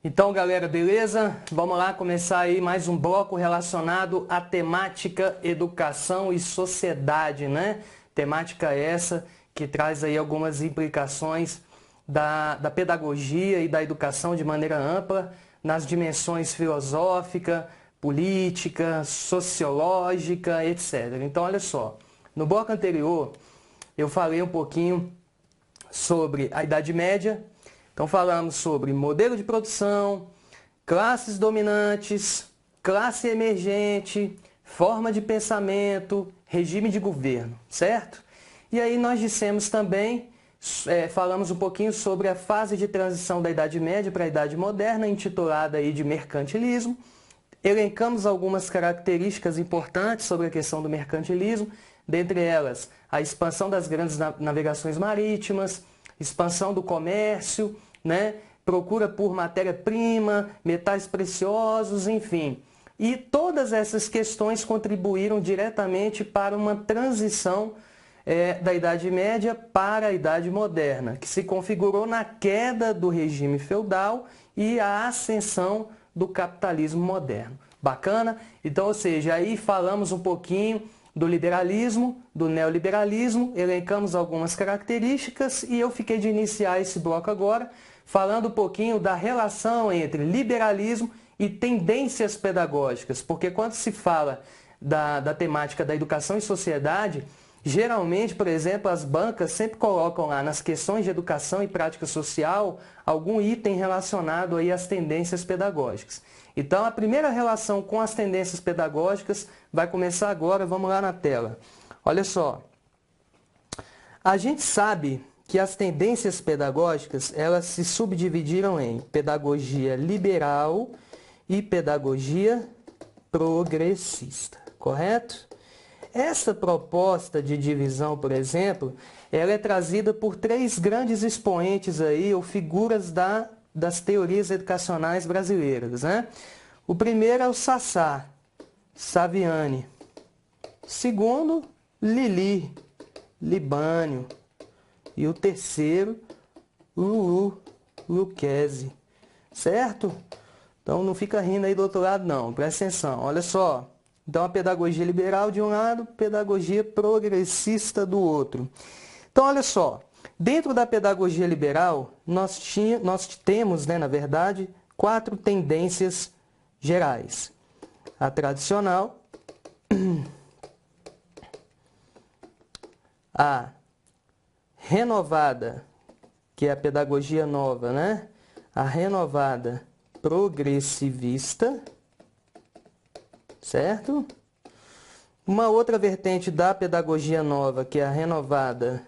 Então, galera, beleza? Vamos lá começar aí mais um bloco relacionado à temática educação e sociedade, né? Temática essa que traz aí algumas implicações da pedagogia e da educação de maneira ampla nas dimensões filosófica, política, sociológica, etc. Então, olha só, no bloco anterior eu falei um pouquinho sobre a Idade Média. Então falamos sobre modelo de produção, classes dominantes, classe emergente, forma de pensamento, regime de governo, certo? E aí nós dissemos também, falamos um pouquinho sobre a fase de transição da Idade Média para a Idade Moderna, intitulada aí de mercantilismo. Elencamos algumas características importantes sobre a questão do mercantilismo, dentre elas a expansão das grandes navegações marítimas, expansão do comércio, né? Procura por matéria-prima, metais preciosos, enfim. E todas essas questões contribuíram diretamente para uma transição da Idade Média para a Idade Moderna, que se configurou na queda do regime feudal e a ascensão do capitalismo moderno. Bacana? Então, ou seja, aí falamos um pouquinho do liberalismo, do neoliberalismo, elencamos algumas características e eu fiquei de iniciar esse bloco agora falando um pouquinho da relação entre liberalismo e tendências pedagógicas, porque quando se fala da temática da educação e sociedade, geralmente, por exemplo, as bancas sempre colocam lá nas questões de educação e prática social algum item relacionado aí às tendências pedagógicas. Então, a primeira relação com as tendências pedagógicas vai começar agora, vamos lá na tela. Olha só, a gente sabe que as tendências pedagógicas, elas se subdividiram em pedagogia liberal e pedagogia progressista, correto? Essa proposta de divisão, por exemplo, ela é trazida por três grandes expoentes aí, ou figuras das teorias educacionais brasileiras, né? O primeiro é o Sassá, Saviani. Segundo, Lili, Libânio. E o terceiro, Lulu, Lucchesi. Certo? Então não fica rindo aí do outro lado não, presta atenção, olha só. Então a pedagogia liberal de um lado, pedagogia progressista do outro. Então olha só, dentro da pedagogia liberal, nós temos, né, na verdade, 4 tendências gerais. A tradicional, a renovada, que é a pedagogia nova, né? A renovada progressivista, certo? Uma outra vertente da pedagogia nova, que é a renovada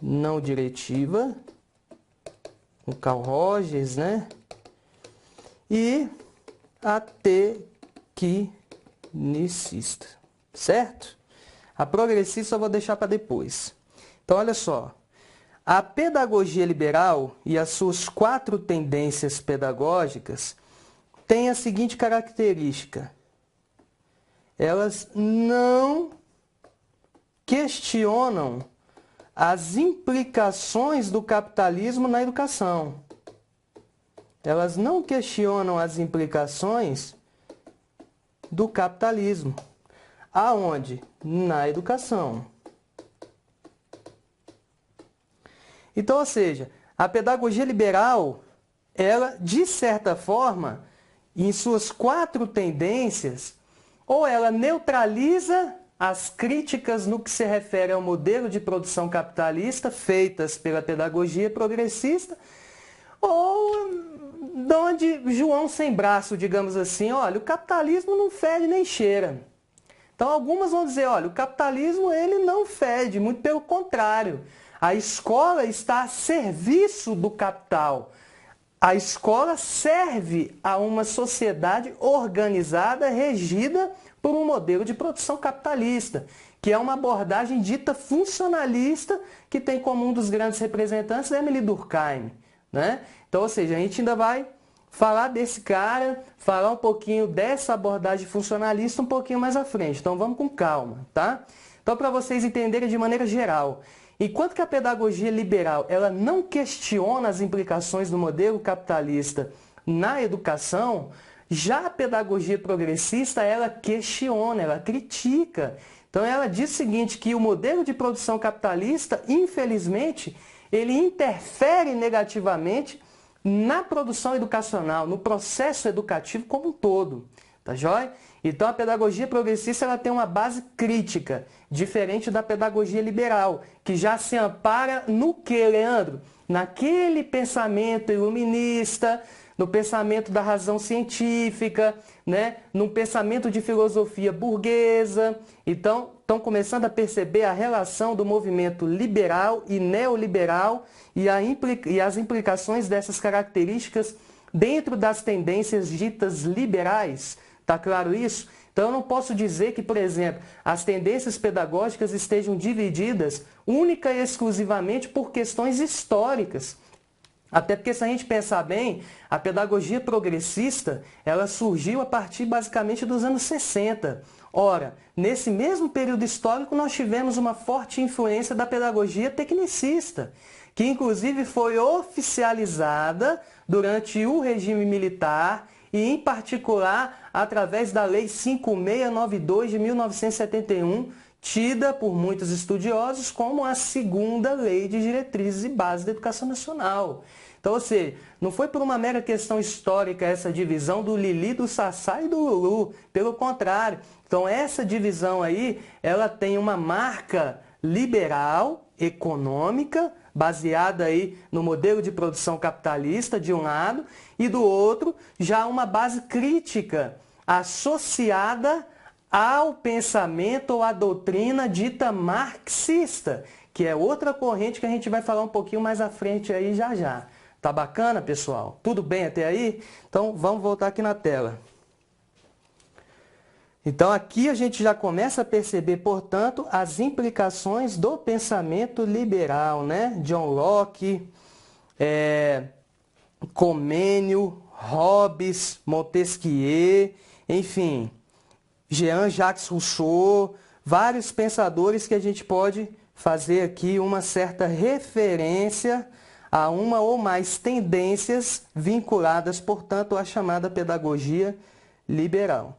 não diretiva, com Carl Rogers, né? E a tecnicista, certo? A progressista eu vou deixar para depois. Então, olha só. A pedagogia liberal e as suas 4 tendências pedagógicas têm a seguinte característica. Elas não questionam as implicações do capitalismo na educação. Elas não questionam as implicações do capitalismo. Aonde? Na educação. Então, ou seja, a pedagogia liberal, ela, de certa forma, em suas 4 tendências, ou ela neutraliza as críticas no que se refere ao modelo de produção capitalista feitas pela pedagogia progressista, ou de onde João sem braço, digamos assim, olha, o capitalismo não fede nem cheira. Então algumas vão dizer, olha, o capitalismo ele não fede, muito pelo contrário. A escola está a serviço do capital. A escola serve a uma sociedade organizada, regida por um modelo de produção capitalista, que é uma abordagem dita funcionalista, que tem como um dos grandes representantes Émile Durkheim, né? Então, ou seja, a gente ainda vai falar desse cara, falar um pouquinho dessa abordagem funcionalista um pouquinho mais à frente. Então, vamos com calma, tá? Então, para vocês entenderem de maneira geral, Enquanto que a pedagogia liberal ela não questiona as implicações do modelo capitalista na educação, já a pedagogia progressista ela questiona, ela critica. Então ela diz o seguinte, que o modelo de produção capitalista, infelizmente, ele interfere negativamente na produção educacional, no processo educativo como um todo. Tá joia? Então a pedagogia progressista ela tem uma base crítica, diferente da pedagogia liberal, que já se ampara no que, Leandro? Naquele pensamento iluminista, no pensamento da razão científica, né? No pensamento de filosofia burguesa. Então, estão começando a perceber a relação do movimento liberal e neoliberal e as implicações dessas características dentro das tendências ditas liberais. Tá claro isso? Então eu não posso dizer que, por exemplo, as tendências pedagógicas estejam divididas única e exclusivamente por questões históricas. Até porque, se a gente pensar bem, a pedagogia progressista ela surgiu a partir basicamente dos anos 60. Ora, nesse mesmo período histórico nós tivemos uma forte influência da pedagogia tecnicista, que inclusive foi oficializada durante o regime militar e, em particular, através da Lei 5692 de 1971, tida por muitos estudiosos como a segunda Lei de Diretrizes e Bases da Educação Nacional. Então, ou seja, não foi por uma mera questão histórica essa divisão do Lili, do Sassá e do Lulu. Pelo contrário. Então, essa divisão aí, ela tem uma marca liberal, econômica, baseada aí no modelo de produção capitalista, de um lado, e do outro, já uma base crítica, associada ao pensamento ou à doutrina dita marxista, que é outra corrente que a gente vai falar um pouquinho mais à frente aí já já. Tá bacana, pessoal? Tudo bem até aí? Então, vamos voltar aqui na tela. Então, aqui a gente já começa a perceber, portanto, as implicações do pensamento liberal, né? John Locke, Comênio, Hobbes, Montesquieu, enfim, Jean-Jacques Rousseau, vários pensadores que a gente pode fazer aqui uma certa referência a uma ou mais tendências vinculadas, portanto, à chamada pedagogia liberal.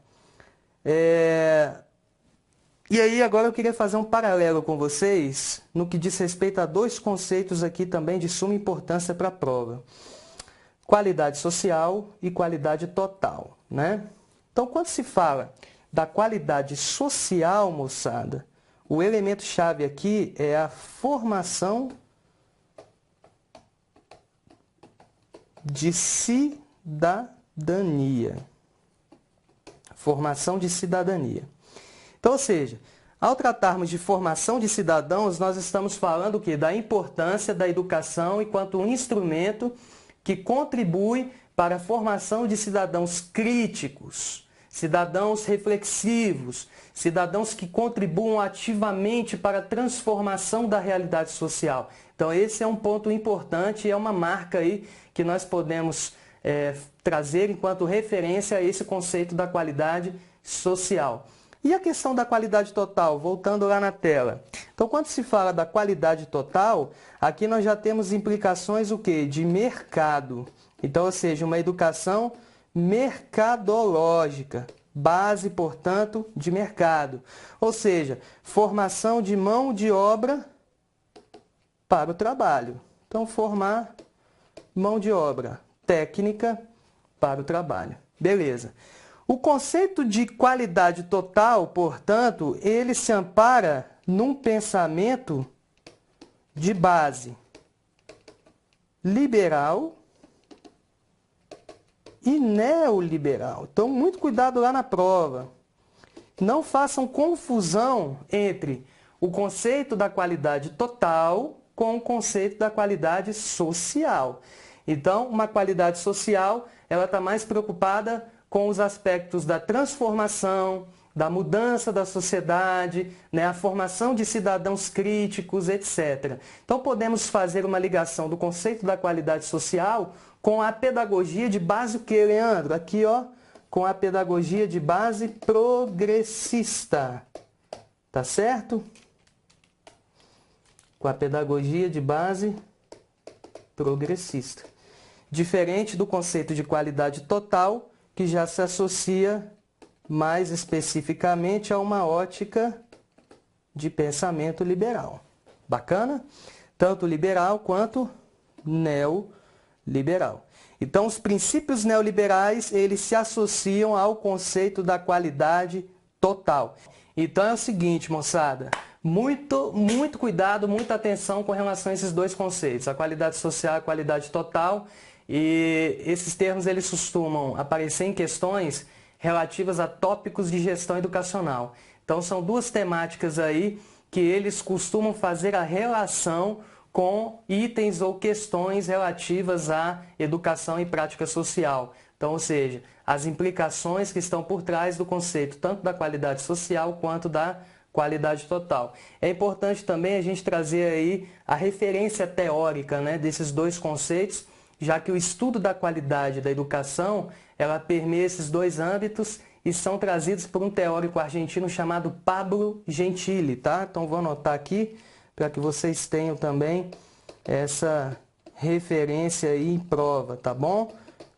E aí agora eu queria fazer um paralelo com vocês no que diz respeito a dois conceitos aqui também de suma importância para a prova. Qualidade social e qualidade total, né? Então, quando se fala da qualidade social, moçada, o elemento-chave aqui é a formação de cidadania. Formação de cidadania. Então, ou seja, ao tratarmos de formação de cidadãos, nós estamos falando o quê? Da importância da educação enquanto um instrumento que contribui para a formação de cidadãos críticos, cidadãos reflexivos, cidadãos que contribuam ativamente para a transformação da realidade social. Então, esse é um ponto importante e é uma marca aí que nós podemos trazer enquanto referência a esse conceito da qualidade social. E a questão da qualidade total, voltando lá na tela. Então, quando se fala da qualidade total, aqui nós já temos implicações o quê? De mercado. Então, ou seja, uma educação mercadológica, base, portanto, de mercado. Ou seja, formação de mão de obra para o trabalho. Então, formar mão de obra técnica para o trabalho. Beleza. O conceito de qualidade total, portanto, ele se ampara num pensamento de base liberal e neoliberal. Então, muito cuidado lá na prova. Não façam confusão entre o conceito da qualidade total com o conceito da qualidade social. Então, uma qualidade social, ela está mais preocupada com os aspectos da transformação, da mudança da sociedade, né, a formação de cidadãos críticos, etc. Então, podemos fazer uma ligação do conceito da qualidade social com a pedagogia de base o quê, Leandro? Aqui, ó, com a pedagogia de base progressista. Tá certo? com a pedagogia de base progressista. Diferente do conceito de qualidade total, que já se associa mais especificamente a uma ótica de pensamento liberal. Bacana? Tanto liberal quanto neoliberal. Então, os princípios neoliberais, eles se associam ao conceito da qualidade total. Então, é o seguinte, moçada, muito cuidado, muita atenção com relação a esses dois conceitos, a qualidade social e a qualidade total. E esses termos, eles costumam aparecer em questões relativas a tópicos de gestão educacional. Então, são duas temáticas aí que eles costumam fazer a relação com itens ou questões relativas à educação e prática social. Então, ou seja, as implicações que estão por trás do conceito tanto da qualidade social quanto da qualidade total. É importante também a gente trazer aí a referência teórica, né, desses dois conceitos, já que o estudo da qualidade da educação, ela permeia esses dois âmbitos e são trazidos por um teórico argentino chamado Pablo Gentili, tá? Então vou anotar aqui para que vocês tenham também essa referência aí em prova, tá bom?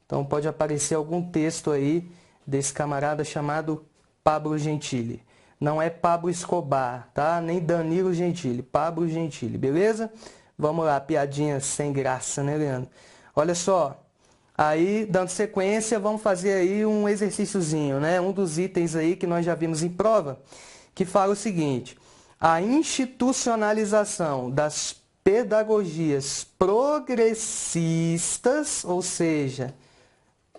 Então pode aparecer algum texto aí desse camarada chamado Pablo Gentili. Não é Pablo Escobar, tá? Nem Danilo Gentili, Pablo Gentili, beleza? Vamos lá, piadinha sem graça, né, Leandro? Olha só, aí dando sequência, vamos fazer aí um exercíciozinho, né? Um dos itens aí que nós já vimos em prova, que fala o seguinte: a institucionalização das pedagogias progressistas, ou seja,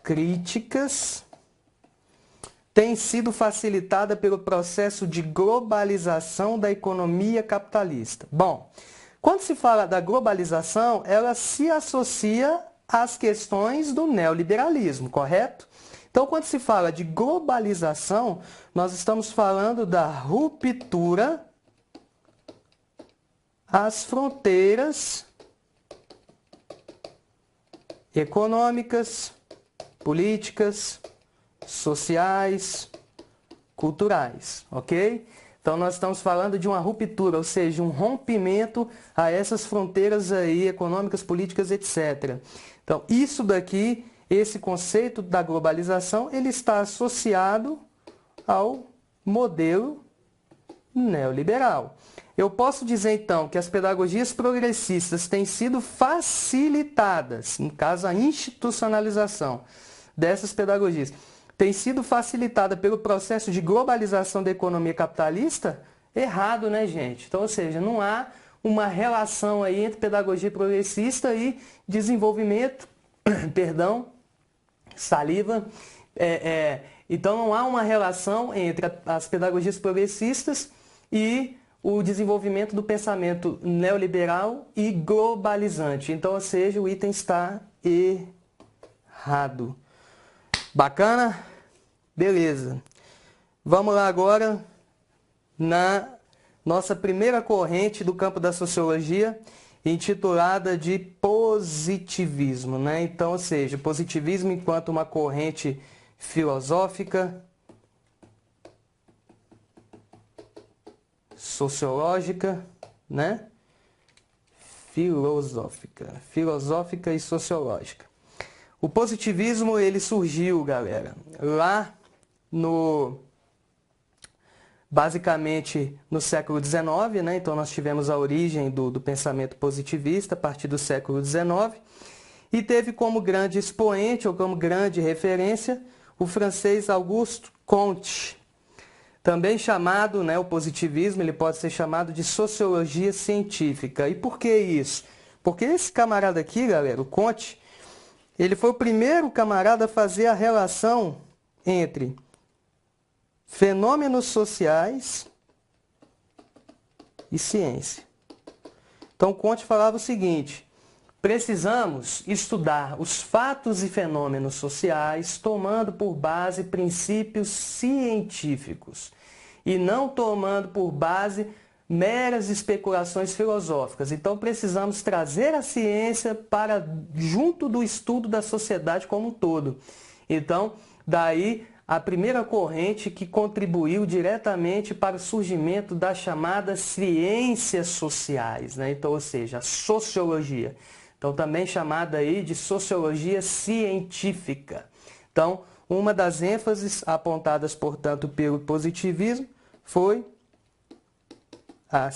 críticas, tem sido facilitada pelo processo de globalização da economia capitalista. Bom, quando se fala da globalização, ela se associa às questões do neoliberalismo, correto? Então, quando se fala de globalização, nós estamos falando da ruptura às fronteiras econômicas, políticas, sociais, culturais, ok? Então nós estamos falando de uma ruptura, ou seja, um rompimento a essas fronteiras aí econômicas, políticas, etc. Então isso daqui, esse conceito da globalização, ele está associado ao modelo neoliberal. Eu posso dizer então que as pedagogias progressistas têm sido facilitadas, no caso a institucionalização dessas pedagogias, tem sido facilitada pelo processo de globalização da economia capitalista? Errado, né, gente? Então, ou seja, não há uma relação aí entre pedagogia progressista e desenvolvimento, perdão, saliva. Então, não há uma relação entre as pedagogias progressistas e o desenvolvimento do pensamento neoliberal e globalizante. Então, ou seja, o item está errado. Bacana? Beleza. Vamos lá agora na nossa primeira corrente do campo da sociologia, intitulada de positivismo, né? Então, ou seja, positivismo enquanto uma corrente filosófica, sociológica, né? Filosófica e sociológica. O positivismo, ele surgiu, galera, lá basicamente no século XIX, né? Então nós tivemos a origem do pensamento positivista a partir do século XIX e teve como grande expoente ou como grande referência o francês Auguste Comte, também chamado, né, o positivismo, ele pode ser chamado de sociologia científica. E por que isso? Porque esse camarada aqui, galera, o Comte, ele foi o primeiro camarada a fazer a relação entre fenômenos sociais e ciência. Então, Comte falava o seguinte: precisamos estudar os fatos e fenômenos sociais tomando por base princípios científicos e não tomando por base meras especulações filosóficas. Então, precisamos trazer a ciência para junto do estudo da sociedade como um todo. Então, daí a primeira corrente que contribuiu diretamente para o surgimento das chamadas ciências sociais, né? Então, ou seja, a sociologia. Então, também chamada aí de sociologia científica. Então, uma das ênfases apontadas, portanto, pelo positivismo foi a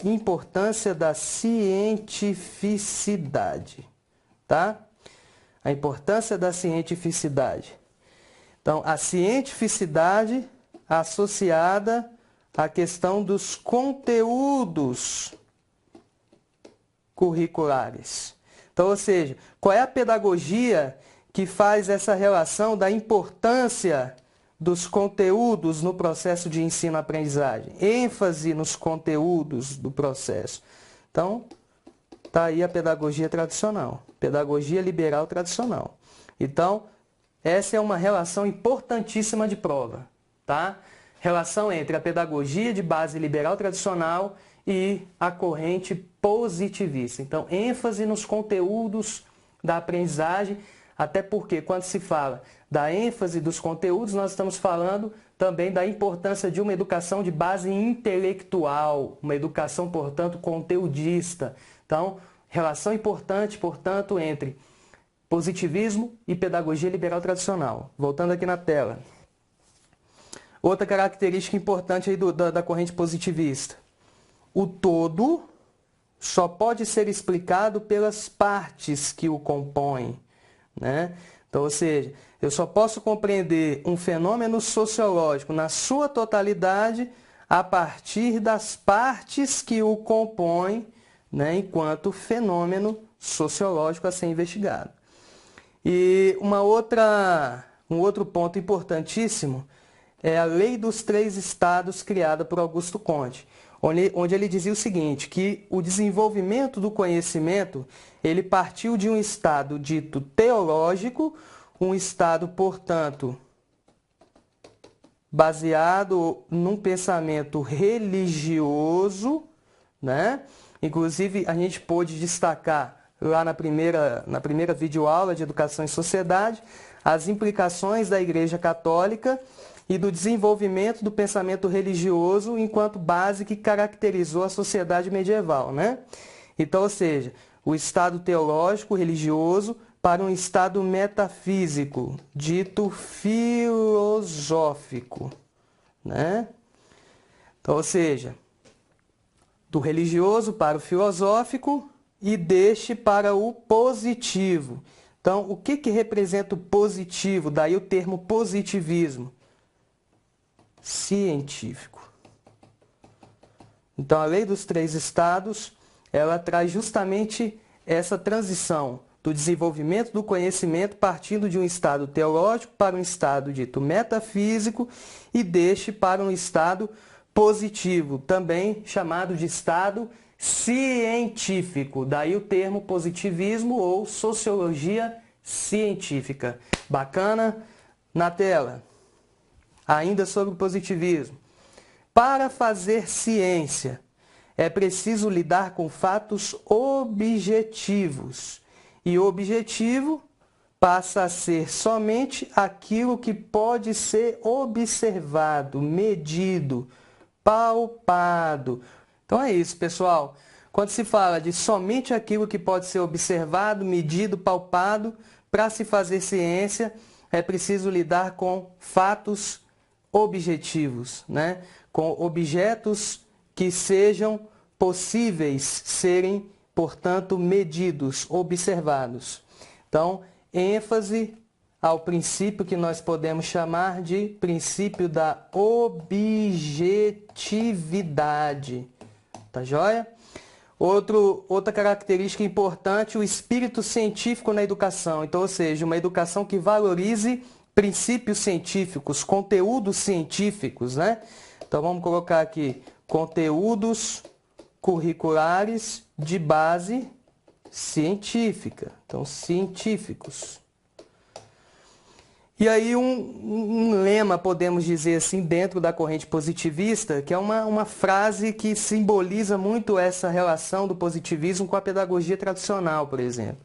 importância da cientificidade, tá? A importância da cientificidade. Então, a cientificidade associada à questão dos conteúdos curriculares. Então, ou seja, qual é a pedagogia que faz essa relação da importância dos conteúdos no processo de ensino-aprendizagem? ênfase nos conteúdos do processo. Então, está aí a pedagogia tradicional, pedagogia liberal tradicional. Então, essa é uma relação importantíssima de prova, tá? Relação entre a pedagogia de base liberal tradicional e a corrente positivista. Então, ênfase nos conteúdos da aprendizagem, até porque quando se fala da ênfase dos conteúdos, nós estamos falando também da importância de uma educação de base intelectual, uma educação, portanto, conteudista. Então, relação importante, portanto, entre positivismo e pedagogia liberal tradicional. Voltando aqui na tela. Outra característica importante aí da corrente positivista. O todo só pode ser explicado pelas partes que o compõem, né? Então, ou seja, eu só posso compreender um fenômeno sociológico na sua totalidade a partir das partes que o compõem, né, enquanto fenômeno sociológico a ser investigado. E um outro ponto importantíssimo é a Lei dos Três Estados criada por Augusto Comte, onde ele dizia o seguinte, que o desenvolvimento do conhecimento, ele partiu de um estado dito teológico, um estado, portanto, baseado num pensamento religioso, né? Inclusive, a gente pôde destacar lá na primeira videoaula de Educação e Sociedade, as implicações da Igreja Católica e do desenvolvimento do pensamento religioso enquanto base que caracterizou a sociedade medieval, né? Então, ou seja, o estado teológico, religioso, para um estado metafísico, dito filosófico, né? Então, ou seja, do religioso para o filosófico e deste para o positivo. Então, o que representa o positivo? Daí o termo positivismo. Científico. Então, a Lei dos Três Estados, ela traz justamente essa transição do desenvolvimento do conhecimento partindo de um estado teológico para um estado dito metafísico e deste para um estado positivo, também chamado de estado científico. Daí o termo positivismo ou sociologia científica. Bacana? Na tela. Ainda sobre o positivismo. Para fazer ciência, é preciso lidar com fatos objetivos. E o objetivo passa a ser somente aquilo que pode ser observado, medido, palpado. Então é isso, pessoal. Quando se fala de somente aquilo que pode ser observado, medido, palpado, para se fazer ciência, é preciso lidar com fatos objetivos, né? Com objetos que sejam possíveis serem, portanto, medidos, observados. Então, ênfase ao princípio que nós podemos chamar de princípio da objetividade. Tá joia? Outra característica importante, o espírito científico na educação. Então, ou seja, uma educação que valorize princípios científicos, conteúdos científicos, né? Então, vamos colocar aqui conteúdos curriculares de base científica. Então, científicos. E aí um lema, podemos dizer assim, dentro da corrente positivista, que é uma frase que simboliza muito essa relação do positivismo com a pedagogia tradicional, por exemplo.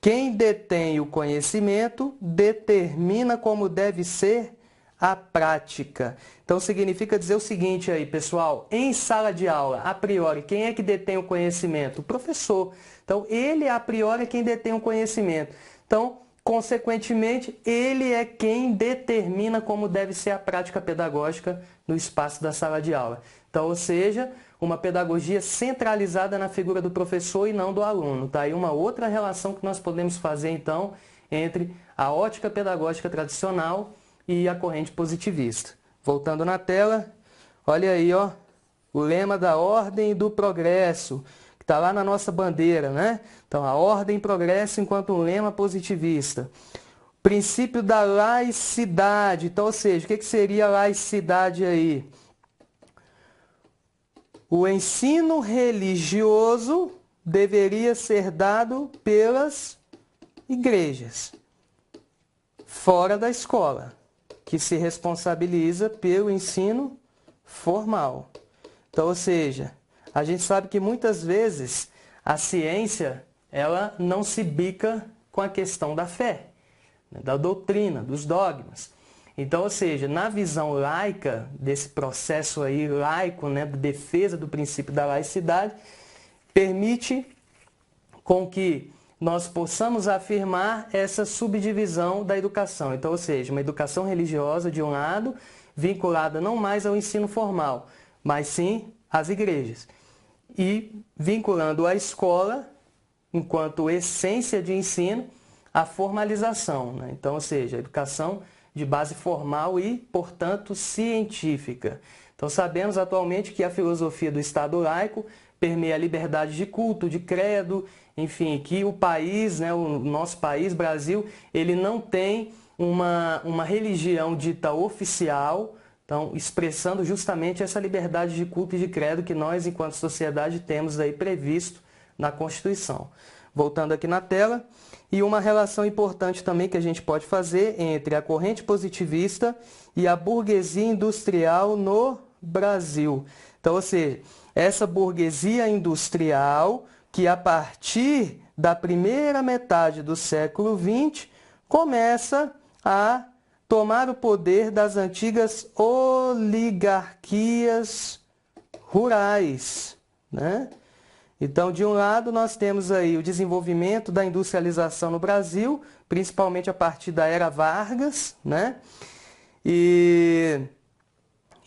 Quem detém o conhecimento determina como deve ser à prática. Então significa dizer o seguinte aí, pessoal, em sala de aula, a priori, quem é que detém o conhecimento? O professor. Então ele, a priori, é quem detém o conhecimento. Então, consequentemente, ele é quem determina como deve ser a prática pedagógica no espaço da sala de aula. Então, ou seja, uma pedagogia centralizada na figura do professor e não do aluno. Tá aí uma outra relação que nós podemos fazer, então, entre a ótica pedagógica tradicional e a corrente positivista. Voltando na tela, olha aí, ó, o lema da ordem e do progresso, que está lá na nossa bandeira, né? Então, a ordem e progresso enquanto um lema positivista. Princípio da laicidade. Então, ou seja, o que seria a laicidade aí? O ensino religioso deveria ser dado pelas igrejas, fora da escola, que se responsabiliza pelo ensino formal. Então, ou seja, a gente sabe que muitas vezes a ciência ela não se bica com a questão da fé, né, da doutrina, dos dogmas. Então, ou seja, na visão laica, desse processo aí laico, né, de defesa do princípio da laicidade, permite com que nós possamos afirmar essa subdivisão da educação. Então, ou seja, uma educação religiosa, de um lado, vinculada não mais ao ensino formal, mas sim às igrejas. E vinculando a escola, enquanto essência de ensino, à formalização, né? Então, ou seja, a educação de base formal e, portanto, científica. Então, sabemos atualmente que a filosofia do Estado laico permeia a liberdade de culto, de credo, enfim, que o país, né, o nosso país, Brasil, ele não tem uma religião dita oficial, então, expressando justamente essa liberdade de culto e de credo que nós, enquanto sociedade, temos aí previsto na Constituição. Voltando aqui na tela, e uma relação importante também que a gente pode fazer entre a corrente positivista e a burguesia industrial no Brasil. Então, ou seja, essa burguesia industrial que a partir da primeira metade do século XX começa a tomar o poder das antigas oligarquias rurais, né? Então, de um lado, nós temos aí o desenvolvimento da industrialização no Brasil, principalmente a partir da era Vargas, né? E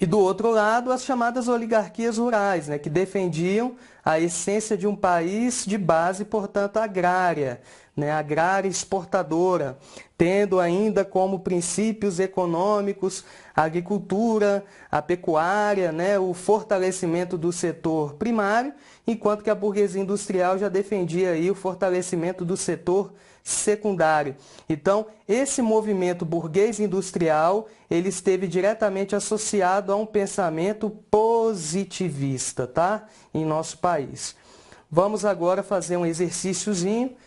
do outro lado, as chamadas oligarquias rurais, né? Que defendiam a essência de um país de base, portanto, agrária, né? Agrária exportadora, tendo ainda como princípios econômicos a agricultura, a pecuária, né? O fortalecimento do setor primário, enquanto que a burguesia industrial já defendia aí o fortalecimento do setor secundário. Então, esse movimento burguês industrial, ele esteve diretamente associado a um pensamento positivista, tá? Em nosso país. Vamos agora fazer um exercíciozinho,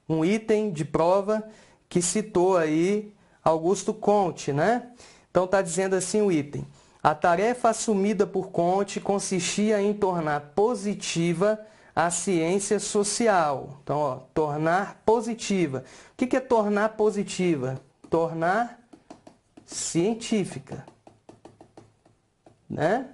um item de prova que citou aí Augusto Comte, né? Então, está dizendo assim o item. A tarefa assumida por Comte consistia em tornar positiva a ciência social. Então, ó, tornar positiva. O que é tornar positiva? Tornar científica, né?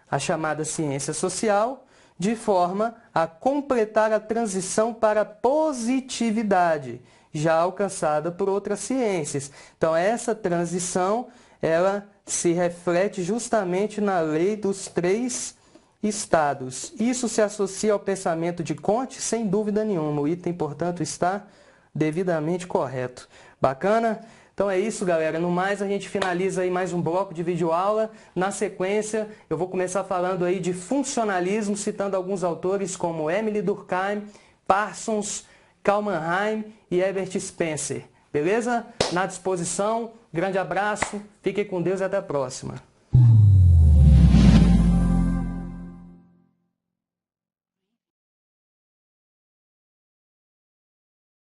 A chamada ciência social, de forma a completar a transição para a positividade, já alcançada por outras ciências. Então, essa transição, ela se reflete justamente na lei dos 3 estados. Isso se associa ao pensamento de Comte, sem dúvida nenhuma. O item, portanto, está devidamente correto. Bacana? Então é isso, galera. No mais, a gente finaliza aí mais um bloco de videoaula. Na sequência, eu vou começar falando aí de funcionalismo, citando alguns autores como Emile Durkheim, Parsons, Karl Mannheim e Herbert Spencer. Beleza? Na disposição. Grande abraço, fiquem com Deus e até a próxima.